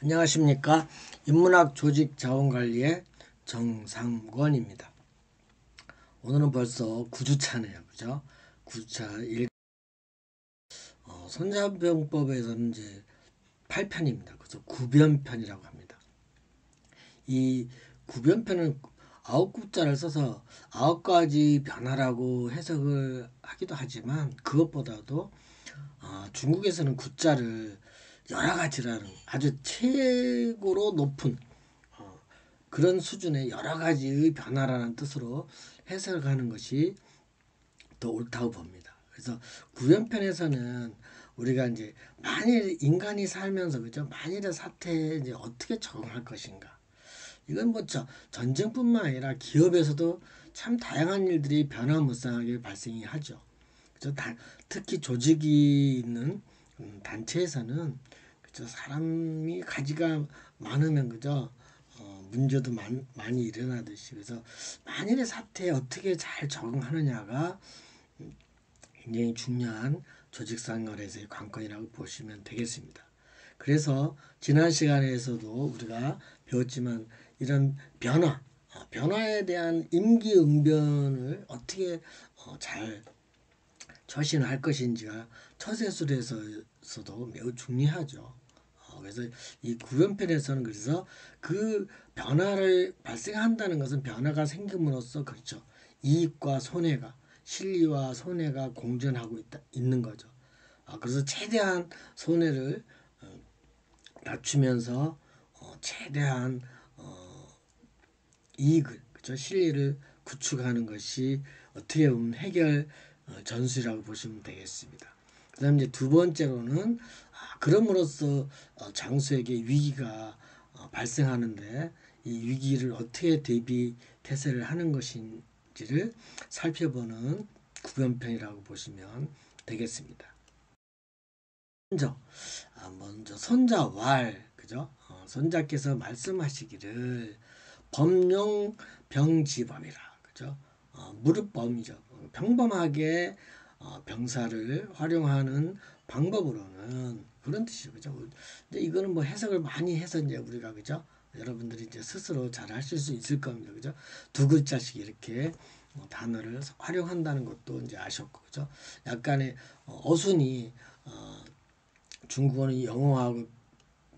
안녕하십니까. 인문학 조직 자원관리의 정상권입니다. 오늘은 벌써 9주차네요. 그죠? 9주차 손자병법에서는 이제 8편입니다. 그래서 구변편이라고 합니다. 이 구변편은 9구자를 써서 9가지 변화라고 해석을 하기도 하지만 그것보다도 중국에서는 구자를 여러 가지라는 아주 최고로 높은 그런 수준의 여러 가지의 변화라는 뜻으로 해석하는 것이 더 옳다고 봅니다. 그래서 구연편에서는 우리가 이제 만일 인간이 살면서 그죠 만일의 사태에 이제 어떻게 적응할 것인가 이건 뭐 전쟁뿐만 아니라 기업에서도 참 다양한 일들이 변화무쌍하게 발생이 하죠. 그죠? 특히 조직이 있는 단체에서는 그죠 사람이 가지가 많으면 그죠 문제도 많이 일어나듯이 그래서 만일의 사태에 어떻게 잘 적응하느냐가 굉장히 중요한 조직 생활에서의 관건이라고 보시면 되겠습니다. 그래서 지난 시간에서도 우리가 배웠지만 이런 변화에 대한 임기응변을 어떻게 잘 처신할 것인지가 처세술에서도 매우 중요하죠. 그래서 이 구변편에서는 그래서 그 변화를 발생한다는 것은 변화가 생김으로써 그렇죠. 이익과 손해가 실리와 손해가 공존하고 있는 거죠. 그래서 최대한 손해를 낮추면서 최대한 이익을 그렇죠. 실리를 구축하는 것이 어떻게 보면 해결 전술이라고 보시면 되겠습니다. 그다음 이제 두 번째로는 그럼으로써 장수에게 위기가 발생하는데 이 위기를 어떻게 대비 태세를 하는 것인지를 살펴보는 구변편이라고 보시면 되겠습니다. 먼저 손자왈 그죠? 손자께서 말씀하시기를 범용 병지범이라 그죠? 무릇범이죠. 평범하게 병사를 활용하는 방법으로는 그런 뜻이죠. 그죠? 근데 이거는 뭐 해석을 많이 해서 이제 우리가 그죠? 여러분들이 이제 스스로 잘 하실 수 있을 겁니다. 그죠? 두 글자씩 이렇게 단어를 활용한다는 것도 이제 아셨고 그죠? 약간의 어순이 중국어는 영어하고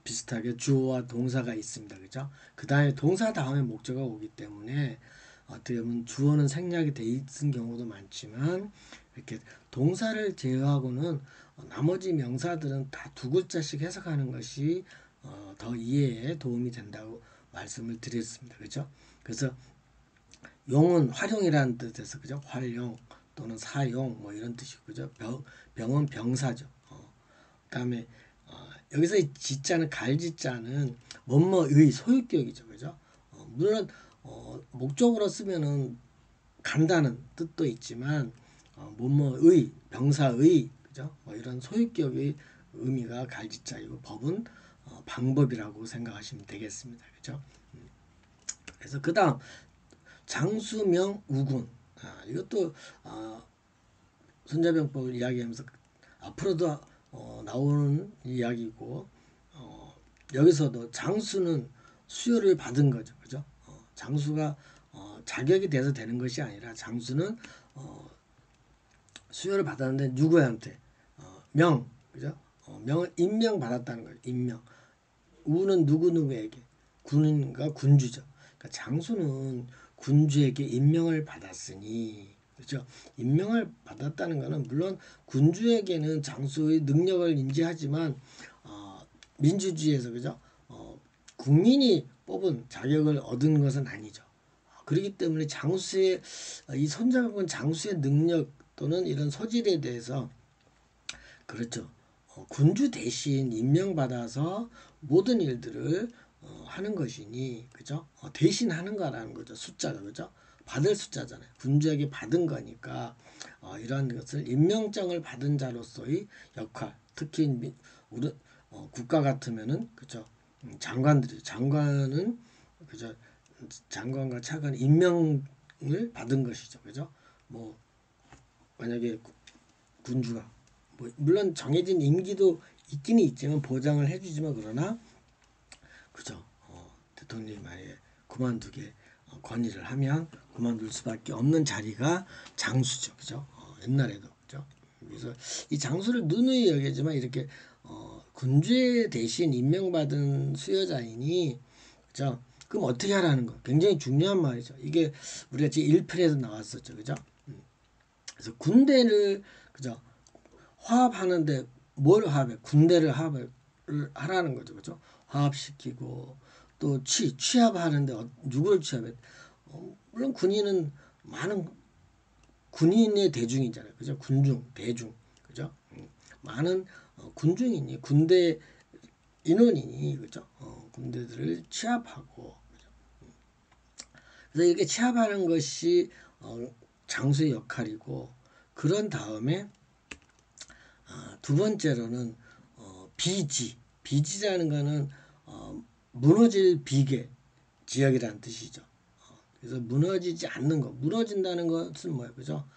비슷하게 주어와 동사가 있습니다. 그죠? 그 다음에 동사 다음에 목적어가 오기 때문에 어떻게 보면 주어는 생략이 돼 있는 경우도 많지만 이렇게 동사를 제외하고는 나머지 명사들은 다 두 글자씩 해석하는 것이 더 이해에 도움이 된다고 말씀을 드렸습니다. 그죠? 그래서 용은 활용이라는 뜻에서 그죠? 활용 또는 사용 뭐 이런 뜻이고 그죠? 병은 병사죠. 그다음에 여기서 이 지자는 갈지자는 뭐뭐의 소유격이죠, 그죠? 물론 목적으로 쓰면은 간다는 뜻도 있지만 뭐뭐의 병사의 그죠? 뭐 이런 소유격의 의미가 갈지자이고 법은 방법이라고 생각하시면 되겠습니다, 그죠? 그래서 그다음 장수명 우군 이것도 손자병법을 이야기하면서 앞으로도 나오는 이야기고 여기서도 장수는 수요를 받은 거죠, 그죠? 장수가 자격이 돼서 되는 것이 아니라 장수는 수요를 받았는데 누구한테 그죠? 명을 임명 받았다는 거예요. 임명. 우는 누구에게 군인과 군주죠. 그러니까 장수는 군주에게 임명을 받았으니 그렇죠. 임명을 받았다는 것은 물론 군주에게는 장수의 능력을 인지하지만 민주주의에서 그죠. 국민이 뽑은 자격을 얻은 것은 아니죠. 그렇기 때문에 장수의 이 손자병은 장수의 능력 또는 이런 소질에 대해서 그렇죠. 군주 대신 임명받아서 모든 일들을 하는 것이니 그죠? 대신 하는 거라는 거죠. 숫자가 그죠? 받을 숫자잖아요. 군주에게 받은 거니까 이러한 것을 임명장을 받은 자로서의 역할, 특히 우리 국가 같으면은 그죠? 장관은 그죠? 장관과 차관은 임명을 받은 것이죠. 그죠? 뭐 만약에 군주가 뭐 물론 정해진 임기도 있기는 있지만 보장을 해주지만 그러나 그죠? 대통령이 만약에 그만두게 건의를 하면 그만둘 수밖에 없는 자리가 장수죠, 그죠? 옛날에도 그죠? 그래서 이 장수를 누누이 여기지만 이렇게 군주의 대신 임명받은 수여자이니 그죠? 그럼 어떻게 하라는 거? 굉장히 중요한 말이죠. 이게 우리가 제 1편에서 나왔었죠, 그죠? 그래서 군대를 그죠? 화합하는데 뭘 화합해? 군대를 화합을 하라는 거죠, 그죠? 화합시키고 또 취합하는데 누구를 취합해? 물론 군인은 많은 군인의 대중이잖아요, 그죠? 군중, 대중, 그죠? 많은 군중이니 군대 인원이니 그죠? 군대들을 취합하고 그죠? 그래서 이렇게 취합하는 것이 장수의 역할이고 그런 다음에 두 번째로는 비지라는 거는 무너질 비계 지역이라는 뜻이죠. 그래서 무너지지 않는 거, 무너진다는 것은 뭐예요, 그죠?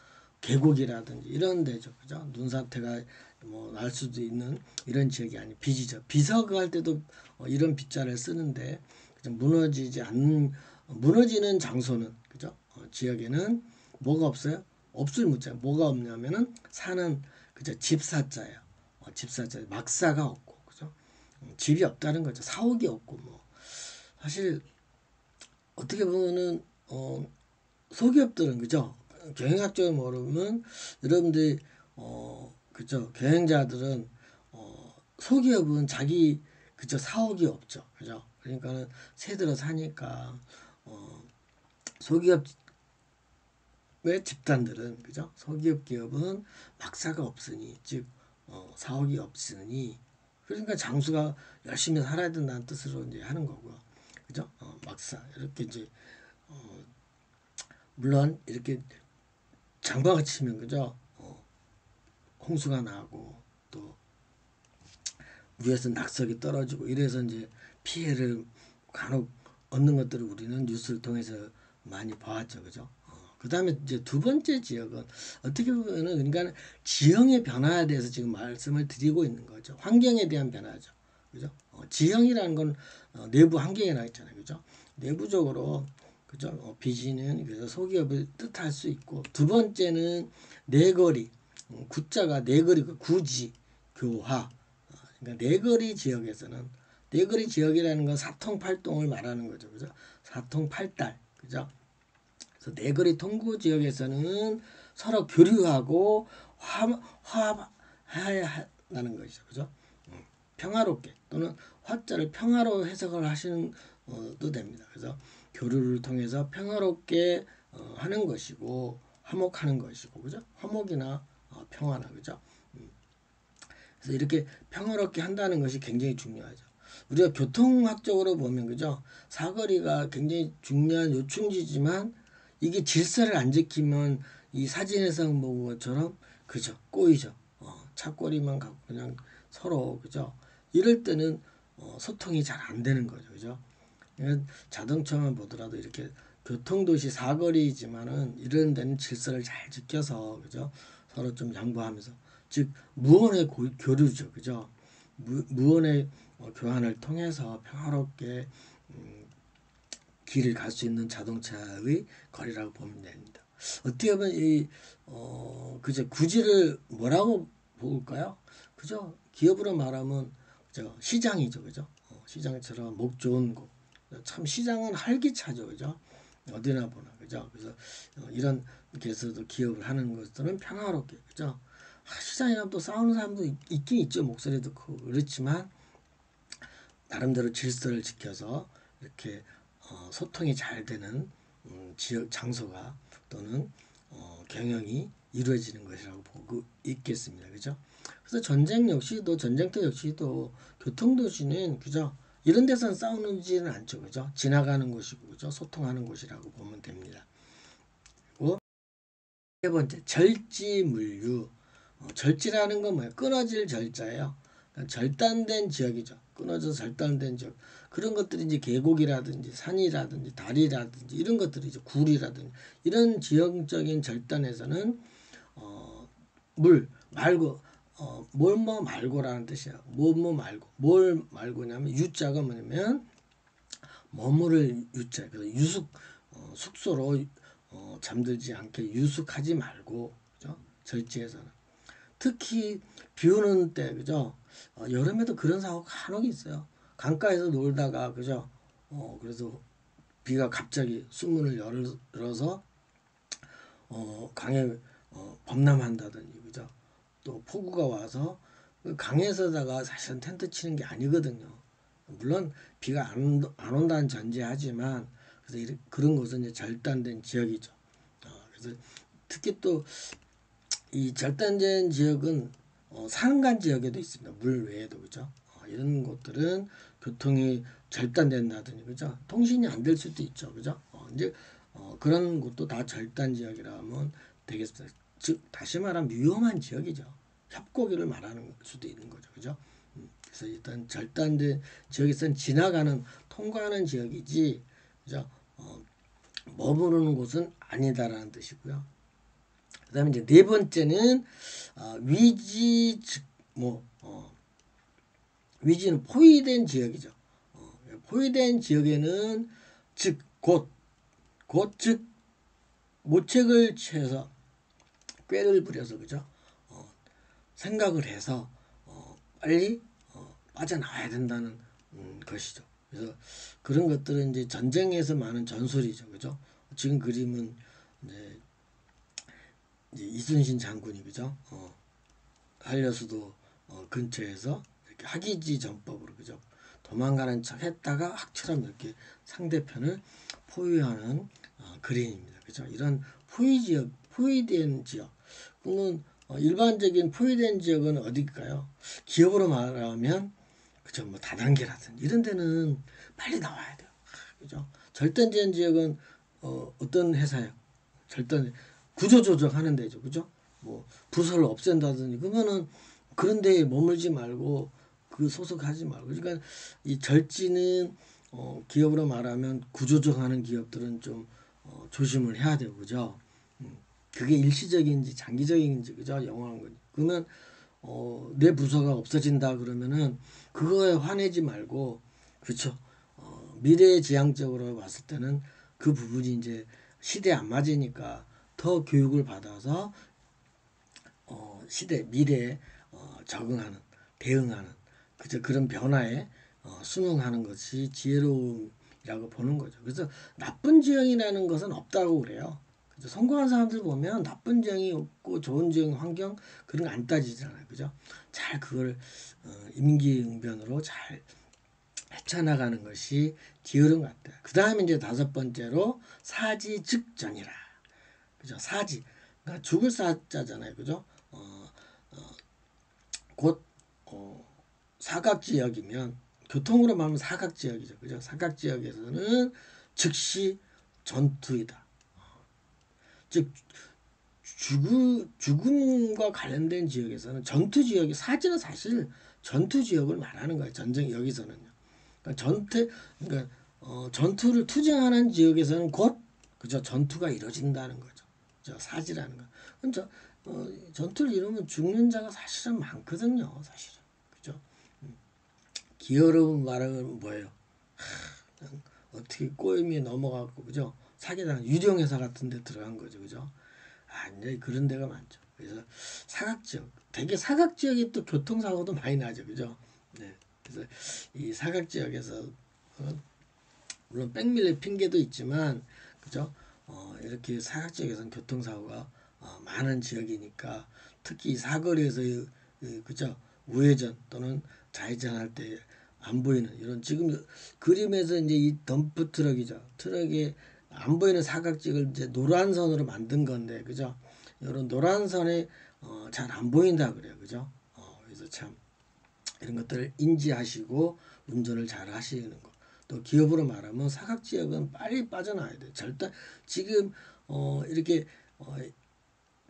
계곡이라든지 이런 데죠, 그죠? 눈사태가 뭐 날 수도 있는 이런 지역이 아니 비지죠. 비석을 할 때도 이런 비자를 쓰는데 그죠? 무너지지 않는 무너지는 장소는 그죠? 지역에는 뭐가 없어요? 없을 무자 뭐가 없냐면은 사는 그죠? 집사자예요. 집사자 막사가 없고 그죠? 집이 없다는 거죠. 사옥이 없고 뭐 사실 어떻게 보면은 소기업들은 그죠? 경영학적으로 모르면 여러분들이 그죠? 경영자들은 소기업은 자기 그죠? 사옥이 없죠. 그죠? 그러니까는 새들어 사니까 소기업의 집단들은 그죠? 소기업 기업은 막사가 없으니 즉 사옥이 없으니 그러니까 장수가 열심히 살아야 된다는 뜻으로 이제 하는 거고요. 그죠? 막사 이렇게 이제 물론 이렇게 장마가 치면 그죠? 홍수가 나고 또 위에서 낙석이 떨어지고 이래서 이제 피해를 간혹 얻는 것들을 우리는 뉴스를 통해서 많이 봐왔죠, 그죠? 그다음에 이제 두 번째 지역은 어떻게 보면은 그러니까 지형의 변화에 대해서 지금 말씀을 드리고 있는 거죠. 환경에 대한 변화죠, 그죠? 지형이라는 건 내부 환경에 나 있잖아요, 그죠? 내부적으로 그죠? 비지는 그래서 소기업을 뜻할 수 있고 두 번째는 내거리 구자가 내거리 구지 교화 그러니까 내거리 지역에서는 내거리 지역이라는 건 사통팔동을 말하는 거죠, 그죠? 사통팔달 그죠? 그래서 내거리 통구 지역에서는 서로 교류하고 화합해야 한다는 것이죠, 그죠? 평화롭게 또는 화자를 평화로 해석을 하시는 도 됩니다. 그래서 교류를 통해서 평화롭게 하는 것이고 화목하는 것이고 그죠? 화목이나 평화나 그죠? 그래서 이렇게 평화롭게 한다는 것이 굉장히 중요하죠. 우리가 교통학적으로 보면 그죠? 사거리가 굉장히 중요한 요충지지만 이게 질서를 안 지키면 이 사진에서 본 것처럼 그죠? 꼬이죠. 차꼬리만 갖고 그냥 서로 그죠? 이럴 때는 소통이 잘 안 되는 거죠. 그죠? 자동차만 보더라도 이렇게 교통도시 사거리이지만은 이런 데는 질서를 잘 지켜서 그죠? 서로 좀 양보하면서 즉 무언의 교류죠. 그죠? 무언의 교환을 통해서 평화롭게 길을 갈 수 있는 자동차의 거리라고 보면 됩니다. 어떻게 보면 이 그저 구지를 뭐라고 볼까요? 그죠? 기업으로 말하면 그죠? 시장이죠. 그죠? 시장처럼 목 좋은 곳. 참 시장은 활기차죠. 그죠? 어디나 보나. 그죠? 그래서 이런 게서도 기업을 하는 것들은 평화롭게. 그죠? 시장이라면 또 싸우는 사람도 있긴 있죠. 목소리도 크고. 그렇지만 나름대로 질서를 지켜서 이렇게 소통이 잘 되는 지역 장소가 또는 경영이 이루어지는 것이라고 보고 있겠습니다. 그죠? 그래서 전쟁터 역시도 교통도시는 그죠? 이런 데서는 싸우지는 않죠. 그죠? 지나가는 곳이고 그죠? 소통하는 곳이라고 보면 됩니다. 그리고 세 번째 절지물류. 절지라는 건 뭐예요? 끊어질 절자예요. 그러니까 절단된 지역이죠. 끊어져서 절단된 지역. 그런 것들이 이제 계곡이라든지 산이라든지 다리라든지 이런 것들이죠. 굴이라든지 이런 지형적인 절단에서는 물 말고 뭘뭐 말고라는 뜻이야. 뭐뭐 말고 뭘 말고냐면 유자가 뭐냐면 머무를 유자, 그래서 숙소로 잠들지 않게 유숙하지 말고, 그죠? 절지에서는 특히 비 오는 때, 그죠? 여름에도 그런 사고가 간혹 있어요. 강가에서 놀다가, 그죠? 그래서 비가 갑자기 수문을 열어서 강에 범람한다든지, 그죠? 또 폭우가 와서 그 강에서다가 사실은 텐트 치는 게 아니거든요. 물론 비가 안 온다는 전제하지만, 그래서 그런 곳은 이제 절단된 지역이죠. 그래서 특히 또 이 절단된 지역은 산간 지역에도 있습니다. 물 외에도, 그죠? 이런 곳들은 교통이 절단된다든지, 그죠? 통신이 안 될 수도 있죠, 그죠? 이제 그런 곳도 다 절단 지역이라 하면 되겠습니다. 즉 다시 말하면 위험한 지역이죠. 협곡을 말하는 수도 있는 거죠, 그죠? 그래서 일단 절단된 지역에서는 지나가는 통과하는 지역이지, 그죠? 머무르는 곳은 아니다라는 뜻이고요. 그다음에 이제 네 번째는 위지 즉뭐 위지는 포위된 지역이죠. 포위된 지역에는 즉 모책을 취해서 꾀를 부려서, 그죠? 생각을 해서 빨리 빠져나와야 된다는 것이죠. 그래서 그런 것들은 이제 전쟁에서 많은 전술이죠, 그죠? 지금 그림은 이제 이순신 장군이, 그죠? 한려수도 근처에서 이렇게 학이지 전법으로, 그죠? 도망가는 척 했다가 학처럼 이렇게 상대편을 포위하는 그림입니다. 그죠? 이런 포위된 지역. 그러면 일반적인 포위된 지역은 어디일까요? 기업으로 말하면, 그죠? 뭐 다단계라든지 이런 데는 빨리 나와야 돼요. 그죠? 절단된 지역은 어떤 회사예요? 절단 구조조정 하는 데죠. 그죠? 뭐 부서를 없앤다든지 그러면은 그런 데에 머물지 말고 그 소속하지 말고. 그러니까 이 절지는 기업으로 말하면 구조조정하는 기업들은 좀 조심을 해야 되고, 그죠? 그게 일시적인지 장기적인지, 그죠? 영원한 거지. 그러면 내 부서가 없어진다 그러면은 그거에 화내지 말고, 그렇죠? 미래지향적으로 봤을 때는 그 부분이 이제 시대에 안 맞으니까 더 교육을 받아서 시대 미래에 적응하는, 대응하는, 그저 그런 변화에 순응하는 것이 지혜로움이라고 보는 거죠. 그래서 나쁜 지형이라는 것은 없다고 그래요. 그죠? 성공한 사람들 보면 나쁜 지형이 없고 좋은 지형 환경 그런 거 안 따지잖아요. 그죠? 잘 그걸 임기응변으로 잘 헤쳐나가는 것이 게으른 것 같아요. 그 다음에 이제 다섯 번째로 사지즉전이라. 그죠? 사지. 그러니까 죽을 사자잖아요. 그죠? 곧 사각지역이면 교통으로 말하면 사각지역이죠. 그죠? 사각지역에서는 즉시 전투이다. 즉 죽음과 관련된 지역에서는 전투 지역이 사지는 사실 전투 지역을 말하는 거예요. 전쟁 여기서는요. 그러니까 그러니까 전투를 투쟁하는 지역에서는 곧 그저 전투가 이루어진다는 거죠. 저 사지라는 거. 그러니까 전투를 이루면 죽는 자가 사실은 많거든요. 사실은 그죠. 기어로운 말은 뭐예요? 어떻게 꼬임이 넘어가고, 그죠? 사기당 유령회사 같은 데 들어간 거죠. 그죠? 이제 그런 데가 많죠. 그래서 사각지역, 되게 사각지역이 또 교통사고도 많이 나죠. 그죠? 네. 그래서 이 사각지역에서 물론 백밀의 핑계도 있지만, 그죠? 이렇게 사각지역에서는 교통사고가 많은 지역이니까 특히 사거리에서 그죠? 우회전 또는 좌회전할 때 안 보이는 이런 지금 그림에서 이제 이 덤프 트럭이죠. 트럭에 안 보이는 사각지역을 이제 노란 선으로 만든 건데, 그죠? 이런 노란 선에 잘 안 보인다 그래요. 그죠? 그래서 참 이런 것들을 인지하시고 운전을 잘 하시는 거. 또 기업으로 말하면 사각지역은 빨리 빠져나와야 돼요. 절대 지금 이렇게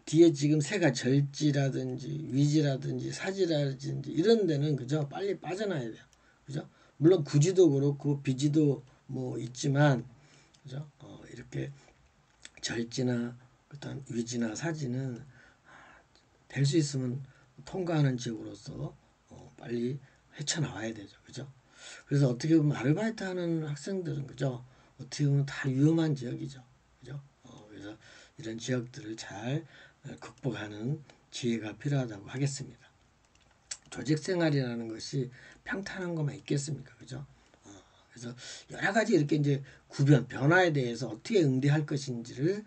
뒤에 지금 새가 절지라든지 위지라든지 사지라든지 이런 데는, 그죠? 빨리 빠져나야 돼요. 그죠? 물론 구지도 그렇고 비지도 뭐 있지만, 그죠? 이렇게 절지나 그다음 위지나 사지는 될 수 있으면 통과하는 지역으로서 빨리 헤쳐나와야 되죠. 그죠? 그래서 어떻게 보면 아르바이트 하는 학생들은 그죠? 어떻게 보면 다 위험한 지역이죠. 그죠? 그래서 이런 지역들을 잘 극복하는 지혜가 필요하다고 하겠습니다. 조직 생활이라는 것이 평탄한 것만 있겠습니까? 그죠? 그래서 여러 가지 이렇게 이제 변화에 대해서 어떻게 응대할 것인지를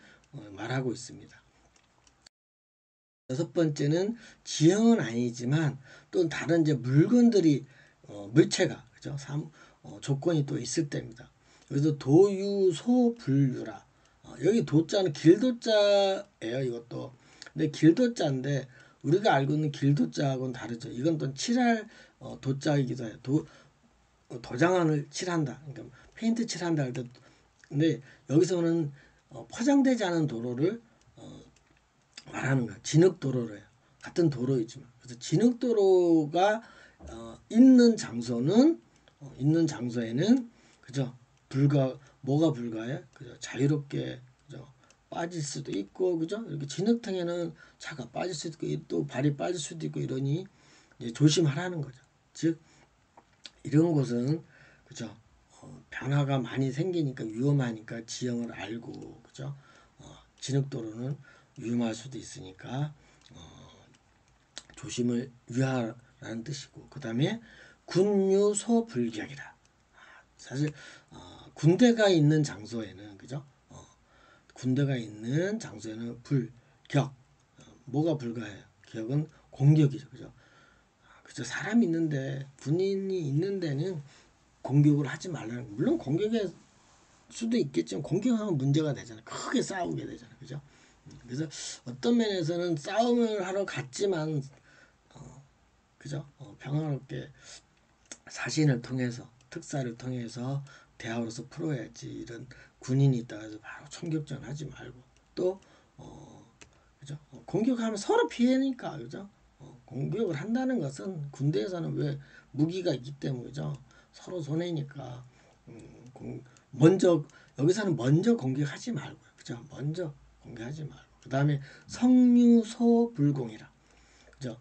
말하고 있습니다. 여섯 번째는 지형은 아니지만 또 다른 이제 물건들이 물체가 그죠? 조건이 또 있을 때입니다. 그래서 도유소불유라. 여기 도자는 길도자예요. 이것도. 근데 길도자인데 우리가 알고 있는 길도자하고는 다르죠. 이건 또 칠할 도자이기도 해요. 도장을 칠한다. 그러니까 페인트 칠한다 할 때. 근데 여기서는 포장되지 않은 도로를 말하는 거야. 진흙도로래요. 같은 도로이지만. 그래서 진흙도로가 있는 장소에는 그죠? 뭐가 불가해? 그죠? 자유롭게 그죠? 빠질 수도 있고 그죠? 이렇게 진흙탕에는 차가 빠질 수도 있고 또 발이 빠질 수도 있고 이러니 이제 조심하라는 거죠. 즉 이런 곳은 그죠? 변화가 많이 생기니까 위험하니까 지형을 알고 그죠? 진흙도로는 위험할 수도 있으니까 조심을 위하라는 뜻이고 그 다음에 군유소불격이라. 사실 군대가 있는 장소에는 그죠? 군대가 있는 장소에는 불격 뭐가 불가해요? 격은 공격이죠, 그죠? 그죠? 사람이 있는데 군인이 있는 데는 공격을 하지 말라는. 물론 공격의 수도 있겠지만 공격하면 문제가 되잖아요. 크게 싸우게 되잖아요, 그죠? 그래서 어떤 면에서는 싸움을 하러 갔지만 그죠? 평화롭게 사신을 통해서 특사를 통해서 대화로서 풀어야지. 이런 군인이 있다 해서 바로 총격전 하지 말고 또 그죠? 공격하면 서로 피해니까 그죠? 공격을 한다는 것은 군대에서는 왜 무기가 있기 때문이죠. 서로 손해니까 먼저 여기서는 먼저 공격하지 말고요. 그죠? 먼저 공격하지 말고 그 다음에 성유소불공이라 그죠?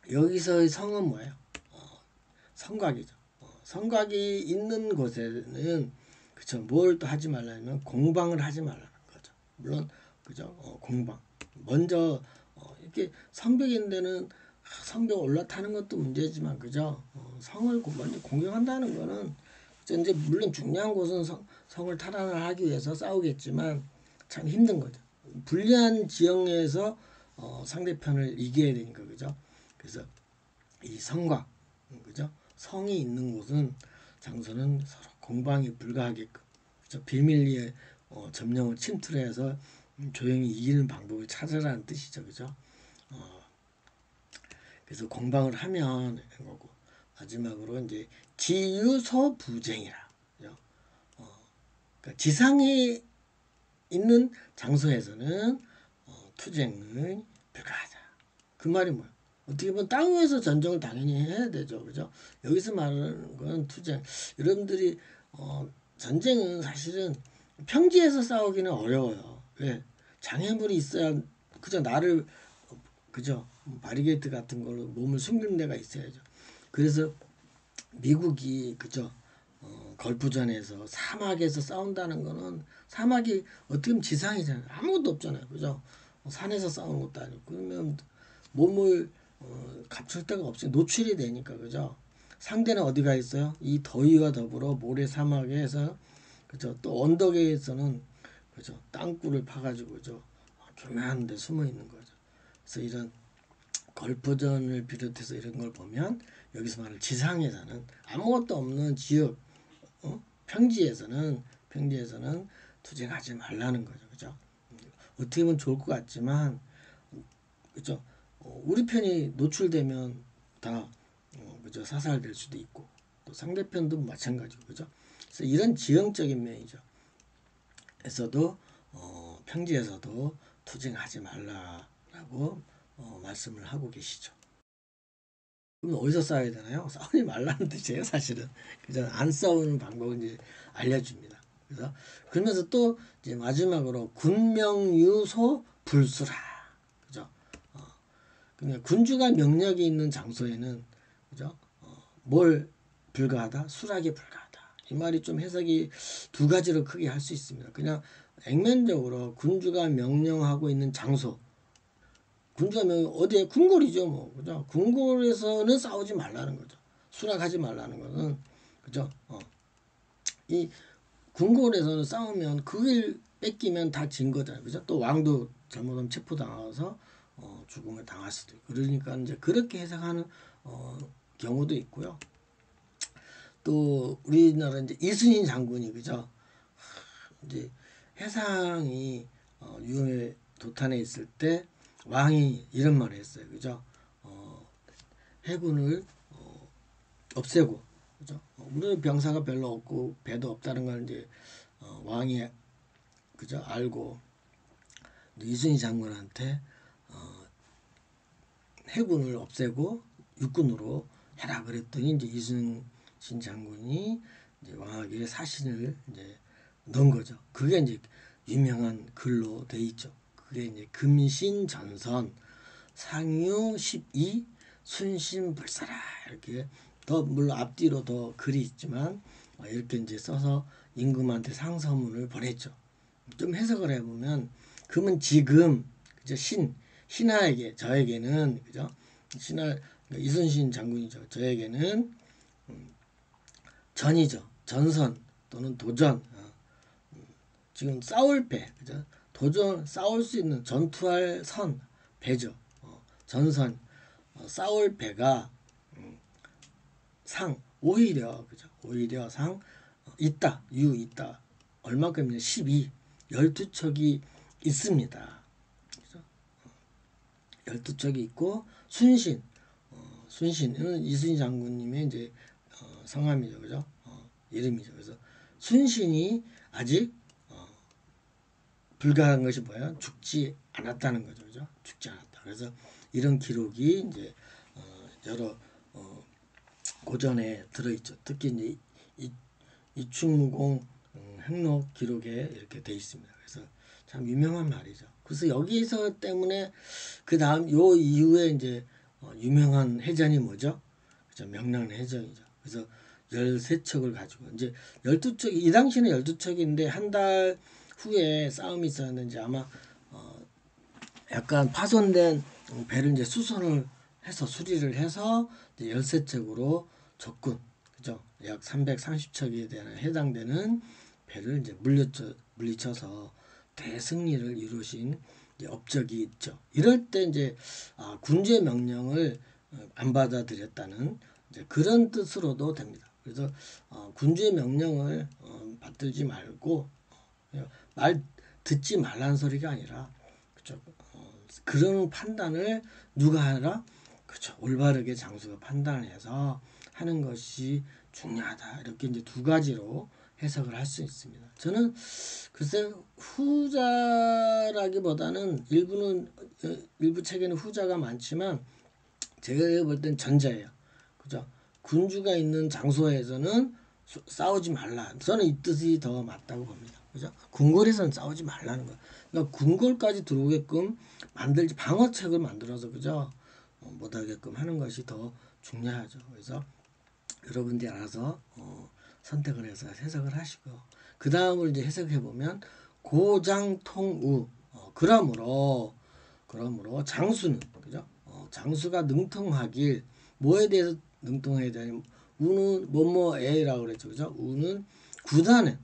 여기서의 성은 뭐예요? 성곽이죠. 성곽이 있는 곳에는 그쵸 뭘 또 하지 말라면 공방을 하지 말라는 거죠. 물론 그죠 공방 먼저 이렇게 성벽인데는 성벽 올라타는 것도 문제지만 그죠 성을 먼저 공격한다는 거는 이제 물론 중요한 곳은 성을 탈환을 하기 위해서 싸우겠지만 참 힘든 거죠. 불리한 지형에서 상대편을 이겨야 되니까 그죠. 그래서 이 성곽 그죠 성이 있는 곳은 장소는 서로 공방이 불가하게끔 그죠 비밀리에 점령을 침투를 해서 조용히 이기는 방법을 찾으라는 뜻이죠, 그죠? 그래서 공방을 하면 거고 마지막으로 이제 지유소부쟁이라, 그죠? 그러니까 지상에 있는 장소에서는 투쟁은 불가하다. 그 말이 뭐야? 어떻게 보면 땅 위에서 전쟁을 당연히 해야 되죠, 그죠? 여기서 말하는 건 투쟁. 여러분들이 전쟁은 사실은 평지에서 싸우기는 어려워요. 왜? 장애물이 있어야 그죠? 나를 그죠? 바리게이트 같은 걸로 몸을 숨기는 데가 있어야죠. 그래서 미국이 그죠? 걸프전에서 사막에서 싸운다는 거는 사막이 어떻게 보면 지상이잖아요. 아무것도 없잖아요. 그죠? 산에서 싸우는 것도 아니고 그러면 몸을 감출 데가 없이 노출이 되니까 그죠? 상대는 어디가 있어요? 이 더위와 더불어 모래 사막에서 그죠? 또 언덕에서는 그죠? 땅굴을 파가지고 그죠? 교묘한 데 숨어 있는 거죠. 그래서 이런 걸프전을 비롯해서 이런 걸 보면 여기서 말하는 지상에서는 아무것도 없는 지역 평지에서는 투쟁하지 말라는 거죠. 그죠? 어떻게 보면 좋을 것 같지만 그죠? 우리 편이 노출되면 다 그죠? 사살될 수도 있고 또 상대편도 마찬가지고 그죠? 그래서 이런 지형적인 면이죠. 에서도 평지에서도 투쟁하지 말라라고 말씀을 하고 계시죠. 그럼 어디서 싸워야 되나요? 싸우지 말라는 뜻이에요, 사실은. 그죠? 안 싸우는 방법을 이제 알려줍니다. 그래서 그러면서 또 이제 마지막으로 군명유소 불수라. 그죠? 그러니까 군주가 명령이 있는 장소에는 그죠? 뭘 불가하다, 수락에 불가하다. 이 말이 좀 해석이 두 가지로 크게 할 수 있습니다. 그냥 액면적으로 군주가 명령하고 있는 장소, 군주가 어디에 궁궐이죠, 뭐 그죠? 궁궐에서는 싸우지 말라는 거죠. 수락하지 말라는 것은 그죠? 이 궁궐에서는 싸우면 그걸 뺏기면 다 진 거잖아요, 그죠? 또 왕도 잘못하면 체포당해서 죽음을 당할 수도 있고 그러니까 이제 그렇게 해석하는 경우도 있고요. 또 우리나라 이제 이순신 장군이 그죠? 이제 해상이 위험에 도탄해 있을 때 왕이 이런 말을 했어요, 그죠? 해군을 없애고 그죠? 우리 병사가 별로 없고 배도 없다는 걸 이제 왕이 그죠? 알고 이순신 장군한테 해군을 없애고 육군으로 해라 그랬더니 이제 이순신 장군이 이제 왕에게 사신을 이제 넣은 거죠. 그게 이제 유명한 글로 돼 있죠. 그게 이제 금신전선 상유 12 순신불사라 이렇게 더 물론 앞뒤로 더 글이 있지만 이렇게 이제 써서 임금한테 상서문을 보냈죠. 좀 해석을 해보면 금은 지금 그죠 신하에게 저에게는 그죠 신하 이순신 장군이죠. 저에게는 전이죠. 전선 또는 도전 지금 싸울 배 그죠 도전 싸울 수 있는 전투할 선 배죠. 전선 싸울 배가 상 오히려 그죠 오히려 상 있다 유 있다 얼마큼이냐 12 12척이 있습니다. 그죠? 12척이 있고 순신 순신은 이순신 장군님의 이제 성함이죠. 그죠? 이름이죠. 그래서 순신이 아직 불가한 것이 뭐야? 죽지 않았다는 거죠. 그죠? 죽지 않았다. 그래서 이런 기록이 이제 여러 고전에 들어있죠. 특히 이제 이충무공 행록 기록에 이렇게 돼 있습니다. 그래서 참 유명한 말이죠. 그래서 여기서 때문에 그 다음 요 이후에 이제 유명한 해전이 뭐죠? 그죠? 명랑해전이죠. 그래서 13척을 가지고 이제 12척 이 당시는 12척인데 한 달 후에 싸움이 있었는지 아마 약간 파손된 배를 이제 수선을 해서 수리를 해서 13척으로 적군 그죠? 약 330척에 대한 해당되는 배를 이제 물리쳐서 대승리를 이루신 업적이 있죠. 이럴 때 이제 군주의 명령을 안 받아들였다는 이제 그런 뜻으로도 됩니다. 그래서 군주의 명령을 받들지 말고 말 듣지 말라는 소리가 아니라 그죠? 그런 판단을 누가 하라? 그죠? 올바르게 장수가 판단해서 하는 것이 중요하다. 이렇게 이제 두 가지로 해석을 할 수 있습니다. 저는 글쎄 후자라기보다는 일부 책에는 후자가 많지만 제가 볼 땐 전자예요. 그죠? 군주가 있는 장소에서는 싸우지 말라. 저는 이 뜻이 더 맞다고 봅니다. 그죠? 궁궐에서는 싸우지 말라는 거야. 그러니까 궁궐까지 들어오게끔 만들지 방어책을 만들어서 그죠? 못하게끔 하는 것이 더 중요하죠. 그래서 여러분들이 알아서 선택을 해서 해석을 하시고 그 다음을 이제 해석해 보면 고장통우 그러므로 장수는 그죠? 장수가 능통하길 뭐에 대해서 능통해야 되냐면 우는 뭐뭐에라고 그랬죠. 그죠? 우는 구단은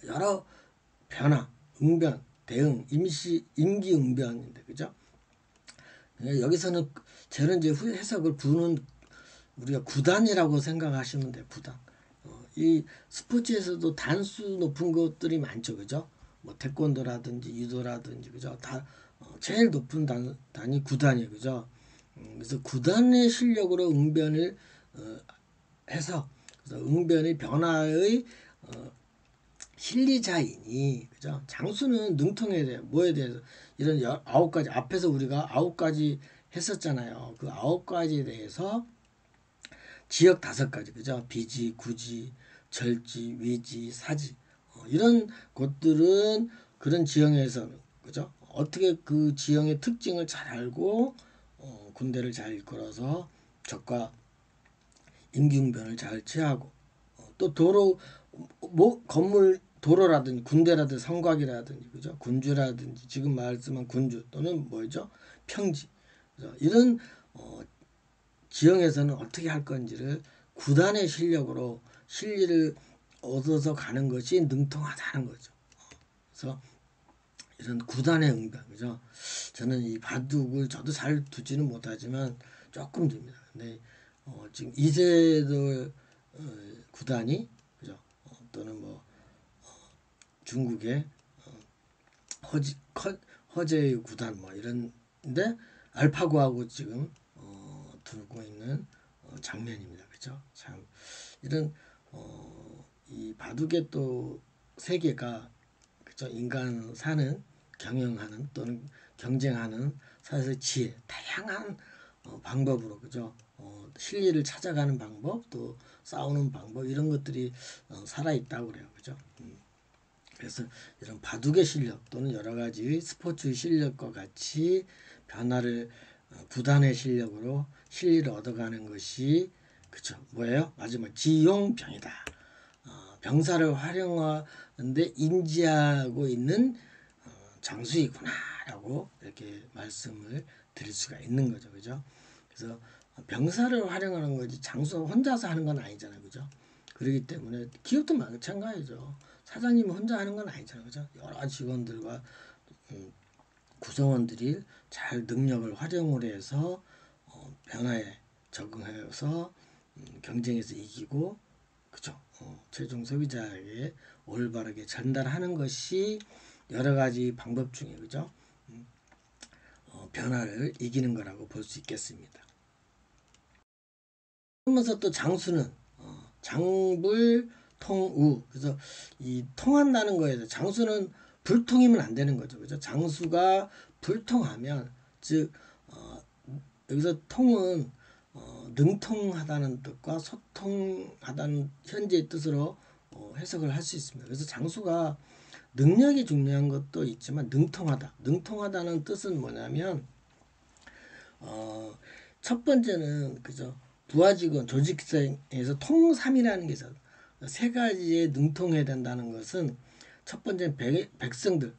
여러 변화, 응변, 대응, 임기응변인데 그죠? 여기서는 저는 이제 해석을 구는 우리가 구단이라고 생각하시면 돼요. 구단. 이 스포츠에서도 단수 높은 것들이 많죠. 그죠? 뭐 태권도라든지 유도라든지 그죠? 다 제일 높은 단이 구단이에요. 그죠? 그래서 구단의 실력으로 응변을 해서 그래서 응변의 변화의 실리자이니 그죠? 장수는 능통해야 돼요. 뭐에 대해서 이런 9가지 앞에서 우리가 9가지 했었잖아요. 그 9가지에 대해서 지역 5가지 그죠? 비지, 구지, 절지, 위지, 사지 이런 곳들은 그런 지형에서는 그죠? 어떻게 그 지형의 특징을 잘 알고 군대를 잘 이끌어서 적과 임기응변을 잘 취하고 또 도로 건물 도로라든지 군대라든지 성곽이라든지 그죠 군주라든지 지금 말씀한 군주 또는 뭐죠 평지 그죠? 이런 지형에서는 어떻게 할 건지를 구단의 실력으로 실리를 얻어서 가는 것이 능통하다는 거죠. 그래서 이런 구단의 응답, 그죠? 저는 이 바둑을 저도 잘 두지는 못하지만 조금 둡니다. 근데 지금 이세돌 구단이 그죠? 또는 뭐 중국의 허지 허재의 구단 뭐 이런데 알파고하고 지금 두고 있는 장면입니다. 그죠? 참 이런 이 바둑의 또 세계가 그죠? 인간 사는 경영하는 또는 경쟁하는 사회의 지혜 다양한 방법으로 그죠? 실리를 찾아가는 방법 또 싸우는 방법 이런 것들이 살아 있다고 그래요. 그죠? 그래서 이런 바둑의 실력 또는 여러 가지 스포츠의 실력과 같이 변화를 구단의 실력으로 실리를 얻어가는 것이 그쵸 뭐예요? 마지막 지용병이다. 병사를 활용하는데 인지하고 있는 장수이구나라고 이렇게 말씀을 드릴 수가 있는 거죠, 그죠? 그래서 병사를 활용하는 거지 장수 혼자서 하는 건 아니잖아요, 그죠? 그렇기 때문에 기업도 마찬가지죠. 사장님이 혼자 하는 건 아니잖아요, 그죠? 여러 직원들과 구성원들이 잘 능력을 활용을 해서 변화에 적응해서 경쟁에서 이기고 그죠? 최종 소비자에게 올바르게 전달하는 것이 여러 가지 방법 중에 그죠? 변화를 이기는 거라고 볼 수 있겠습니다. 그러면서 또 장수는 장불통우 그래서 이 통한다는 거에 대해서 장수는 불통이면 안 되는 거죠. 그죠? 장수가 불통하면 즉 여기서 통은 능통하다는 뜻과 소통하다는 현재의 뜻으로 해석을 할 수 있습니다. 그래서 장수가 능력이 중요한 것도 있지만 능통하다. 능통하다는 뜻은 뭐냐면 첫 번째는 그죠 부하직원 조직생에서 통삼이라는 게 있어요. 세 가지에 능통해야 된다는 것은 첫 번째 백성들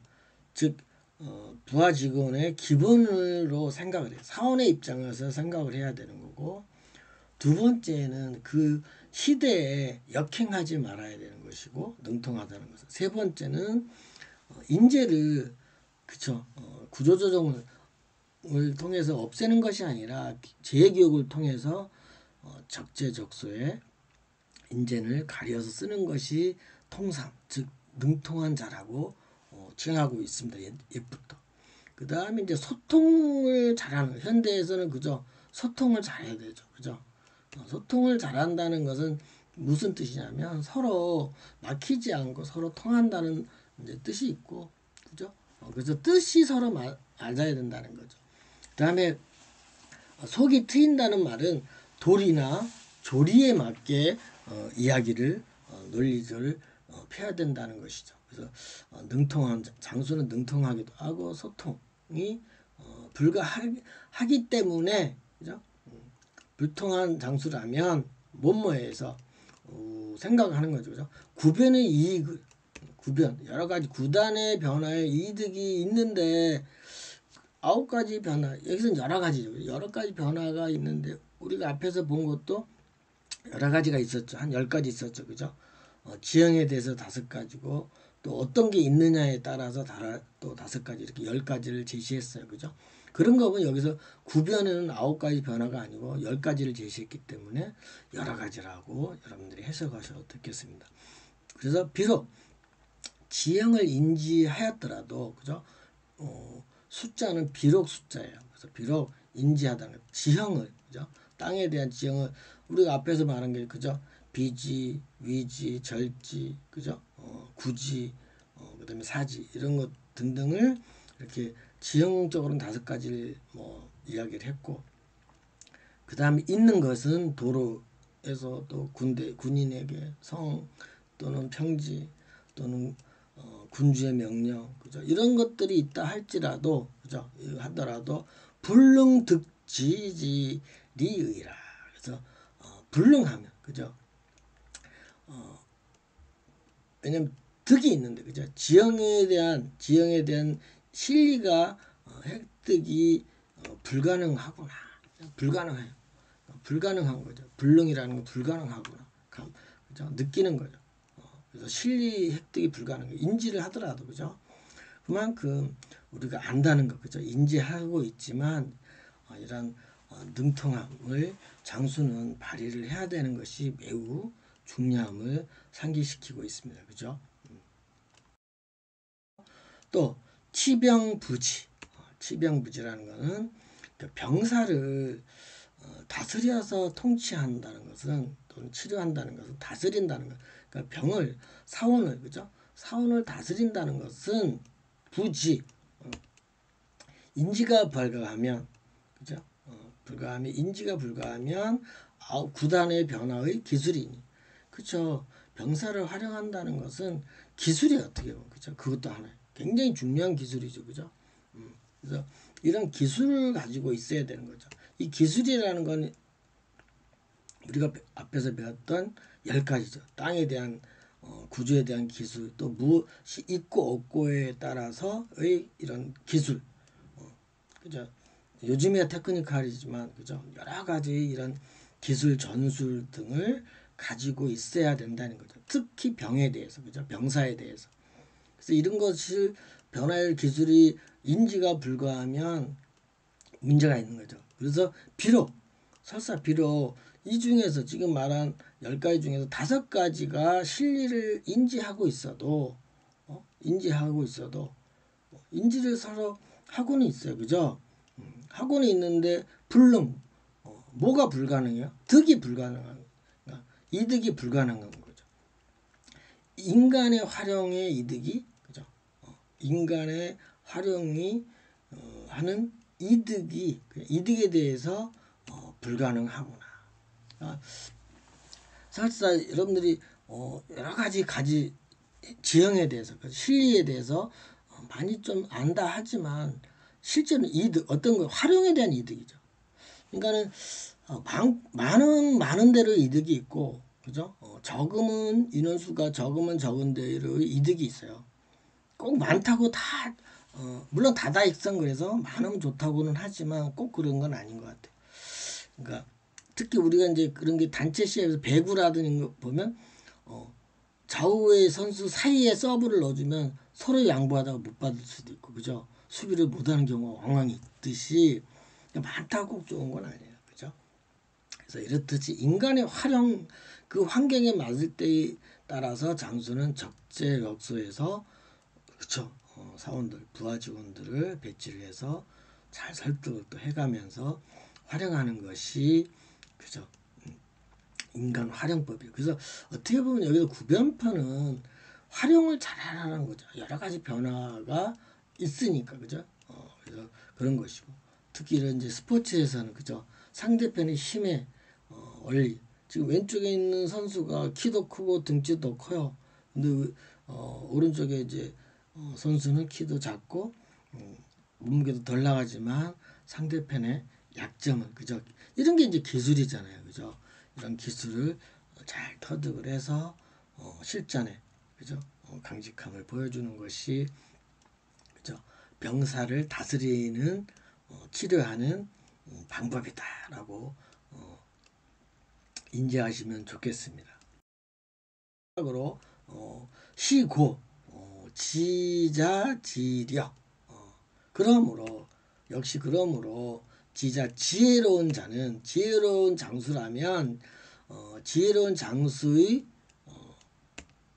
즉 부하 직원의 기본으로 생각을 해요. 사원의 입장에서 생각을 해야 되는 거고 두 번째는 그 시대에 역행하지 말아야 되는 것이고 능통하다는 것은 세 번째는 인재를 그쵸 구조조정을 통해서 없애는 것이 아니라 재교육을 통해서 적재적소에 인재를 가려서 쓰는 것이 통삼 즉 능통한 자라고 칭하고 있습니다. 옛부터. 그 다음에 이제 소통을 잘하는 현대에서는 그죠 소통을 잘해야 되죠. 그죠? 소통을 잘한다는 것은 무슨 뜻이냐면 서로 막히지 않고 서로 통한다는 이제 뜻이 있고 그죠? 그래서 뜻이 서로 맞아야 된다는 거죠. 그다음에 속이 트인다는 말은 도리나 조리에 맞게 이야기를 논리를 펴야 된다는 것이죠. 그래서 능통한 장수는 능통하기도 하고 소통이 불가하기 때문에 그죠? 불통한 장수라면 뭐뭐해서 생각하는 거죠. 그죠? 구변의 이익을 구변 여러 가지 구단의 변화에 이득이 있는데 9가지 변화 여기서는 여러 가지죠. 여러 가지 변화가 있는데 우리가 앞에서 본 것도 여러 가지가 있었죠. 한 10가지 있었죠. 그죠? 지형에 대해서 5가지고 또 어떤 게 있느냐에 따라서 또 5가지 이렇게 10가지를 제시했어요. 그죠? 그런 거 보면 여기서 구변에는 9가지 변화가 아니고 10가지를 제시했기 때문에 여러 가지라고 여러분들이 해석하셔도 좋겠습니다. 그래서 비록 지형을 인지하였더라도 그죠? 숫자는 비록 숫자예요. 그래서 비록 인지하다는 것, 지형을 그죠? 땅에 대한 지형을 우리가 앞에서 말한 게 그죠? 비지, 위지, 절지, 그죠? 구지, 그다음에 사지 이런 것 등등을 이렇게 지형적으로는 5가지를 뭐 이야기를 했고 그다음에 있는 것은 도로에서 또 군인에게 성 또는 평지 또는 군주의 명령 그죠 이런 것들이 있다 할지라도 그죠 하더라도 불능득지지리의라 그래서 불능하면, 그죠? 왜냐면 득이 있는데, 그죠? 지형에 대한 실리가 획득이 불가능하구나. 불가능해요. 불가능한 거죠. 불능이라는 건 불가능하구나. 그죠? 느끼는 거죠. 그래서 실리 획득이 불가능해. 인지를 하더라도, 그죠? 그만큼 우리가 안다는 거, 그죠? 인지하고 있지만 이런 능통함을 장수는 발휘를 해야 되는 것이 매우 중요함을 상기시키고 있습니다. 그죠? 또 치병부지. 치병부지라는 것은 그 병사를 다스려서 통치한다는 것은, 또는 치료한다는 것은 다스린다는 것. 그러니까 병을, 사원을, 그죠? 사원을 다스린다는 것은 부지, 인지가 불가하면, 그죠? 불가하면, 인지가 불가하면 구단의 변화의 기술이니, 그죠? 병사를 활용한다는 것은 기술이 어떻게 보면, 그죠? 그것도 하나예요. 굉장히 중요한 기술이죠, 그죠? 그래서 이런 기술을 가지고 있어야 되는 거죠. 이 기술이라는 건 우리가 앞에서 배웠던 10가지죠. 땅에 대한 구조에 대한 기술, 또 무엇이 있고 없고에 따라서의 이런 기술, 그죠? 요즘에 테크니컬이지만, 그죠? 여러 가지 이런 기술, 전술 등을 가지고 있어야 된다는 거죠. 특히 병에 대해서, 그죠? 병사에 대해서. 그래서 이런 것을 변화할 기술이 인지가 불가하면 문제가 있는 거죠. 그래서 설사 비록 이 중에서 지금 말한 10가지 중에서 5가지가 실리를 인지하고 있어도 인지를 서로 하고는 있어요. 그죠? 하고는 있는데 불능, 뭐가 불가능해요? 득이 불가능한, 이득이 불가능한 거죠. 인간의 활용의 이득이, 그죠? 인간의 활용이 하는 이득에 대해서 불가능하구나. 설사 여러분들이 여러 가지 지형에 대해서, 실리에 대해서 많이 좀 안다 하지만 실제는 이득, 어떤 거 활용에 대한 이득이죠. 그러니까는 많은 대로 이득이 있고, 그죠? 적으면 인원수가 적으면 적은 대로 이득이 있어요. 꼭 많다고 다 물론 다다익선, 그래서 많으면 좋다고는 하지만 꼭 그런 건 아닌 것 같아요. 그러니까 특히 우리가 이제 그런 게 단체 시합에서 배구라든지 거 보면 좌우의 선수 사이에 서브를 넣어주면 서로 양보하다가 못 받을 수도 있고, 그죠? 수비를 못하는 경우가 왕왕 있듯이 많다고 꼭 좋은 건 아니에요, 그죠? 그래서 이렇듯이 인간의 활용, 그 환경에 맞을 때에 따라서 장수는 적재적소에서, 그렇죠? 사원들, 부하 직원들을 배치를 해서 잘 설득을 또 해가면서 활용하는 것이, 그죠? 인간 활용법이에요. 그래서 어떻게 보면 여기서 구변표는 활용을 잘하라는 거죠. 여러 가지 변화가 있으니까, 그죠? 그래서 그런 것이고, 특히 이런 이제 스포츠에서는, 그죠? 상대편의 힘에 원리. 지금 왼쪽에 있는 선수가 키도 크고 등치도 커요. 근데 오른쪽에 이제 선수는 키도 작고 몸무게도 덜 나가지만 상대편의 약점은, 그죠? 이런 게 이제 기술이잖아요, 그죠? 이런 기술을 잘 터득을 해서 실전에, 그죠? 강직함을 보여주는 것이, 그죠? 병사를 다스리는 치료하는 방법이다라고 인지하시면 좋겠습니다. 으로 시고 지자지력, 그러므로 역시 지자, 지혜로운 자는, 지혜로운 장수라면 지혜로운 장수의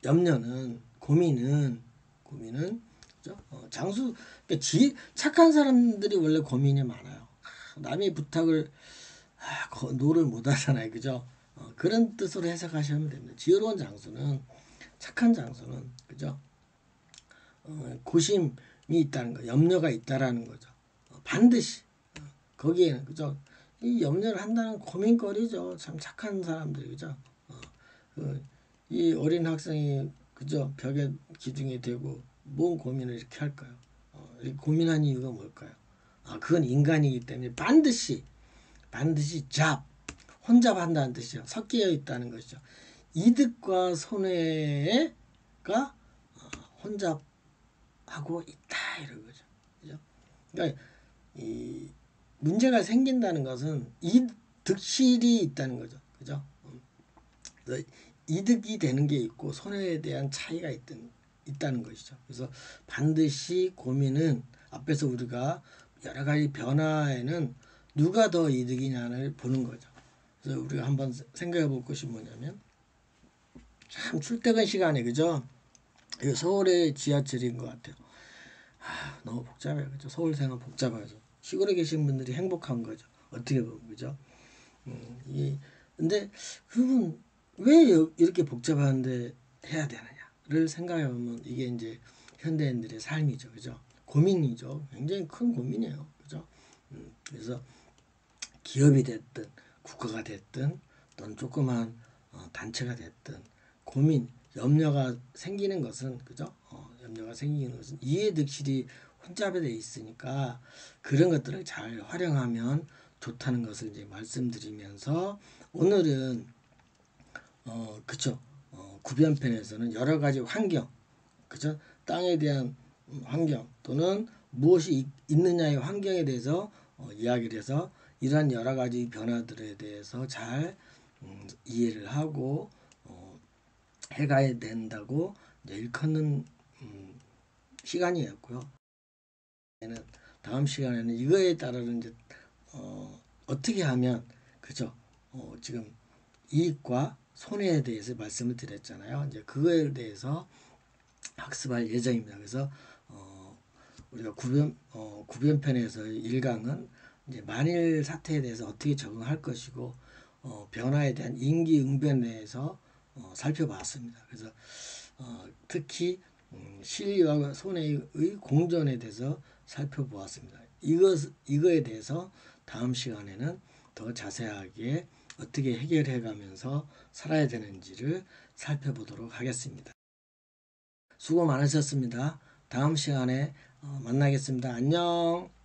염려는, 고민은, 그죠? 장수, 그러니까 착한 사람들이 원래 고민이 많아요. 남의 부탁을 노를 못 하잖아요, 그죠? 그런 뜻으로 해석하시면 됩니다. 지혜로운 장수는, 착한 장수는, 그죠? 고심이 있다는 거, 염려가 있다라는 거죠. 반드시 거기에는, 그죠? 이 염려를 한다는 고민거리죠. 참 착한 사람들, 그죠? 이 어린 학생이, 그죠? 벽에 기둥이 되고 뭔 고민을 이렇게 할까요? 고민한 이유가 뭘까요? 그건 인간이기 때문에 반드시 혼잡한다는 뜻이죠. 섞여 있다는 것이죠. 이득과 손해가 혼잡하고 있다 이런 거죠. 그죠? 그러니까 이 문제가 생긴다는 것은 이 득실이 있다는 거죠. 그죠? 그래서 이득이 되는 게 있고 손해에 대한 차이가 있다는 것이죠. 그래서 반드시 고민은 앞에서 우리가 여러 가지 변화에는 누가 더 이득이냐를 보는 거죠. 그래서 우리가 한번 생각해 볼 것이 뭐냐면 참 출퇴근 시간에 그죠? 이거 서울의 지하철인 것 같아요. 너무 복잡해요. 그죠? 서울 생활 복잡하죠. 시골에 계신 분들이 행복한 거죠. 어떻게 보면 그죠? 근데 그러면 왜 이렇게 복잡한데 해야 되느냐를 생각해 보면 이게 이제 현대인들의 삶이죠. 그죠? 고민이죠. 굉장히 큰 고민이에요. 그죠? 그래서 기업이 됐든 국가가 됐든 또는 조그만 단체가 됐든 고민, 염려가 생기는 것은 그죠? 염려가 생기는 것은 이해득실이 혼잡에 돼 있으니까 그런 것들을 잘 활용하면 좋다는 것을 이제 말씀드리면서 오늘은 그쵸? 구변편에서는 여러 가지 환경, 그죠? 땅에 대한 환경 또는 무엇이 있느냐의 환경에 대해서 이야기를 해서 이러한 여러 가지 변화들에 대해서 잘 이해를 하고 해가야 된다고 이제 일컫는 시간이었고요. 다음 시간에는 이거에 따르는 이제 어떻게 하면 그죠? 지금 이익과 손해에 대해서 말씀을 드렸잖아요. 이제 그거에 대해서 학습할 예정입니다. 그래서 우리가 구변편에서 1강은 이제 만일 사태에 대해서 어떻게 적응할 것이고 변화에 대한 임기응변에 대해서 살펴봤습니다. 그래서 특히 실리와 손해의 공존에 대해서 살펴보았습니다. 이거에 대해서 다음 시간에는 더 자세하게 어떻게 해결해 가면서 살아야 되는지를 살펴보도록 하겠습니다. 수고 많으셨습니다. 다음 시간에 만나겠습니다. 안녕.